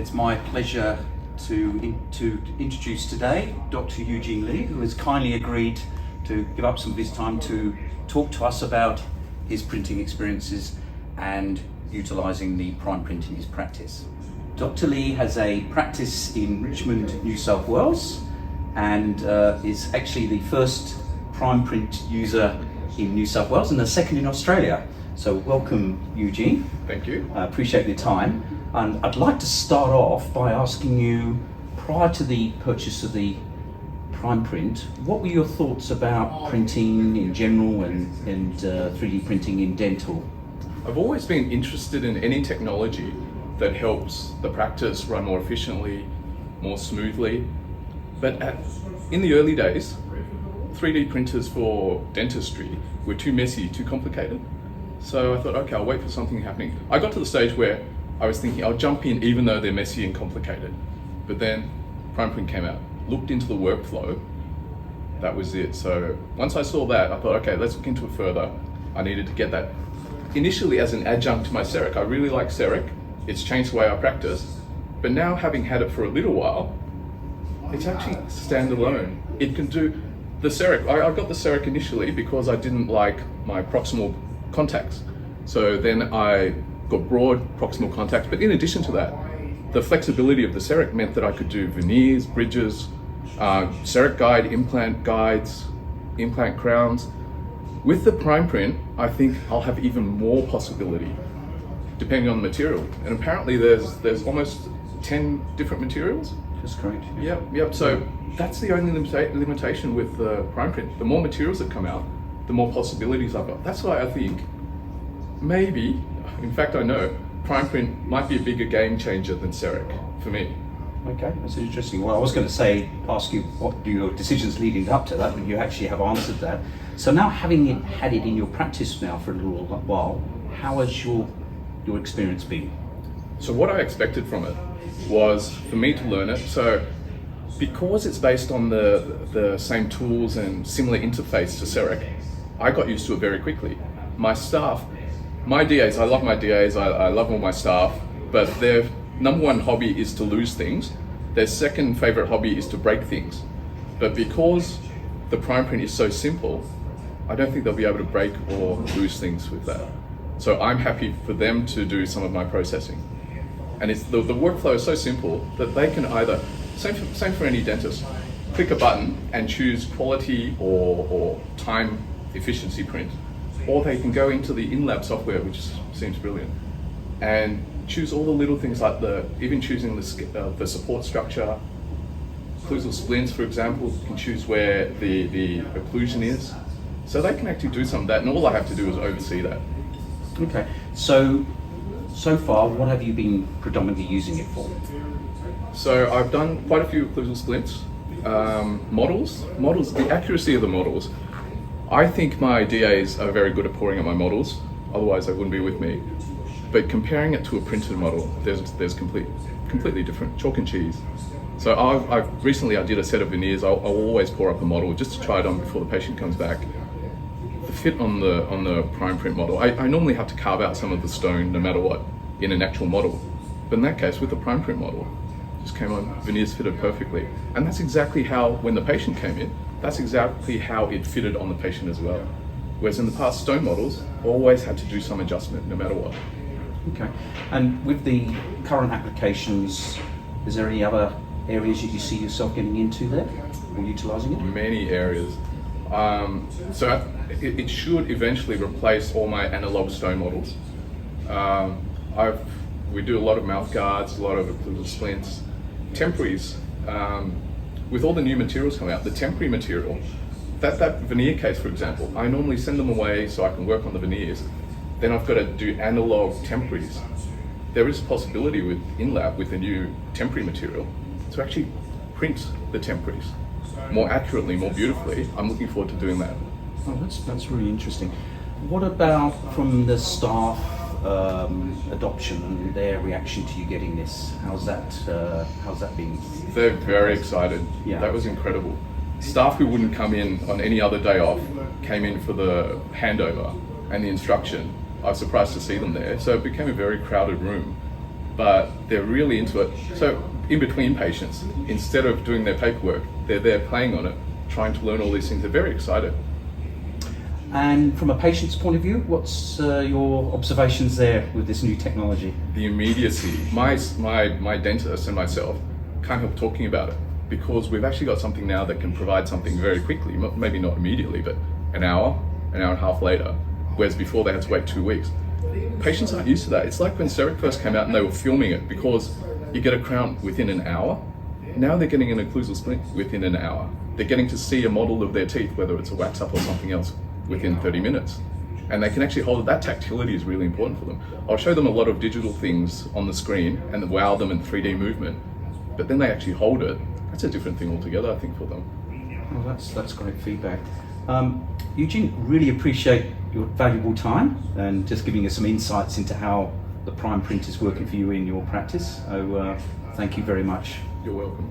It's my pleasure to introduce today Dr. Eugene Lee, who has kindly agreed to give up some of his time to talk to us about his printing experiences and utilising the Primeprint in his practice. Dr. Lee has a practice in Richmond, New South Wales, and is actually the first Primeprint user in New South Wales and the second in Australia. So welcome, Eugene. Thank you. I appreciate your time. And I'd like to start off by asking you, prior to the purchase of the Primeprint, what were your thoughts about printing in general and 3D printing in dental? I've always been interested in any technology that helps the practice run more efficiently, more smoothly. But in the early days, 3D printers for dentistry were too messy, too complicated. So I thought, okay, I'll wait for something happening. I got to the stage where I was thinking I'll jump in even though they're messy and complicated. But then Primeprint came out, looked into the workflow, that was it. So once I saw that, I thought, okay, let's look into it further. I needed to get that initially as an adjunct to my CEREC. I really like CEREC. It's changed the way I practice. But now having had it for a little while, it's actually standalone. It can do the CEREC. I got the CEREC initially because I didn't like my proximal contacts. So then I got broad proximal contacts, but in addition to that, the flexibility of the CEREC meant that I could do veneers, bridges, CEREC guide, implant guides, implant crowns. With the Primeprint, I think I'll have even more possibility, depending on the material. And apparently there's almost 10 different materials. That's correct. Yep. So that's the only limitation with the Primeprint. The more materials that come out, the more possibilities I've got. That's why I think maybe, in fact I know, Primeprint might be a bigger game changer than CEREC for me. Okay, that's interesting. Well, I was going to ask you what do your decisions leading up to that, but you actually have answered that. So now, having had it in your practice now for a little while, how has your experience been? So what I expected from it was for me to learn it. So because it's based on the same tools and similar interface to CEREC, I got used to it very quickly. My staff, my DAs, I love my DAs, I love all my staff, but their number one hobby is to lose things. Their second favorite hobby is to break things. But because the Primeprint is so simple, I don't think they'll be able to break or lose things with that. So I'm happy for them to do some of my processing. And it's the workflow is so simple that they can either, same for any dentist, click a button and choose quality or time efficiency print. Or they can go into the in-lab software, which seems brilliant, and choose all the little things like even choosing the support structure, occlusal splints, for example, can choose where the occlusion is. So they can actually do some of that, and all I have to do is oversee that. Okay, so far, what have you been predominantly using it for? So I've done quite a few occlusal splints, models, the accuracy of the models. I think my DAs are very good at pouring out my models, otherwise they wouldn't be with me. But comparing it to a printed model, there's completely different, chalk and cheese. So I've recently I did a set of veneers. I'll always pour up a model just to try it on before the patient comes back. The fit on the Primeprint model, I normally have to carve out some of the stone no matter what in an actual model. But in that case, with the Primeprint model, just came on, veneers fitted perfectly. And that's exactly how, when the patient came in, that's exactly how it fitted on the patient as well. Whereas in the past, stone models always had to do some adjustment no matter what. Okay, and with the current applications, is there any other areas that you see yourself getting into there or utilising it? Many areas. So it should eventually replace all my analog stone models. We do a lot of mouth guards, a lot of occlusal splints, temporaries. With all the new materials coming out, the temporary material, that veneer case, for example, I normally send them away so I can work on the veneers. Then I've got to do analog temporaries. There is a possibility with in-lab, with the new temporary material, to actually print the temporaries more accurately, more beautifully. I'm looking forward to doing that. Oh, that's really interesting. What about from the staff adoption and their reaction to you getting this? How's that been? They're very excited. Yeah. That was incredible. Staff who wouldn't come in on any other day off came in for the handover and the instruction. I was surprised to see them there. So it became a very crowded room. but they're really into it. So in between patients, instead of doing their paperwork, they're there playing on it, trying to learn all these things. They're very excited. And from a patient's point of view, what's your observations there with this new technology? The immediacy. My dentist and myself can't help talking about it because we've actually got something now that can provide something very quickly, maybe not immediately, but an hour and a half later, whereas before they had to wait 2 weeks. Patients aren't used to that. It's like when CEREC first came out and they were filming it because you get a crown within an hour. Now they're getting an occlusal splint within an hour. They're getting to see a model of their teeth, whether it's a wax up or something else, within 30 minutes. And they can actually hold it. That tactility is really important for them. I'll show them a lot of digital things on the screen and wow them in 3D movement, but then they actually hold it. That's a different thing altogether, I think, for them. Well, that's great feedback. Eugene, really appreciate your valuable time and just giving us some insights into how the Primeprint is working for you in your practice. So thank you very much. You're welcome.